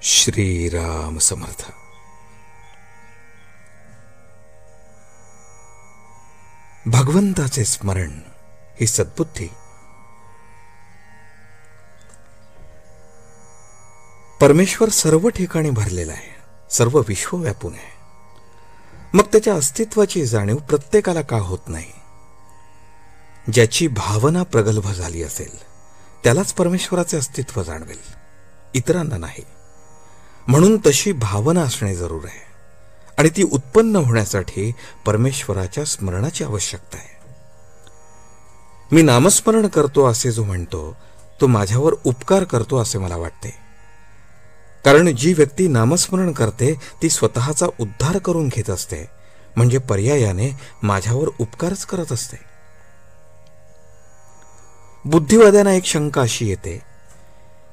श्रीराम समर्थ. भगवंताचे स्मरण ही सद्बुद्धी. परमेश्वर सर्व ठिकाणी भरलेला आहे, सर्व विश्व व्यापून आहे. मग त्याच्या अस्तित्वाची जाणीव प्रत्येकाला का होत नाही? ज्याची भावना प्रगल्भ झाली असेल त्यालाच परमेश्वराचे अस्तित्व जाणवेल, इतरांना नाही. म्हणून तशी भावना असणे जरूर आहे आणि ती उत्पन्न होण्यासाठी परमेश्वराच्या स्मरणाची आवश्यकता आहे. मी नामस्मरण करतो असे जो म्हणतो तो माझ्यावर उपकार करतो असे मला वाटते. कारण जी व्यक्ती नामस्मरण करते ती स्वतःचा उद्धार करून घेत असते, म्हणजे पर्यायाने माझ्यावर उपकारच करत असते. बुद्धिवाद्यांना एक शंका अशी येते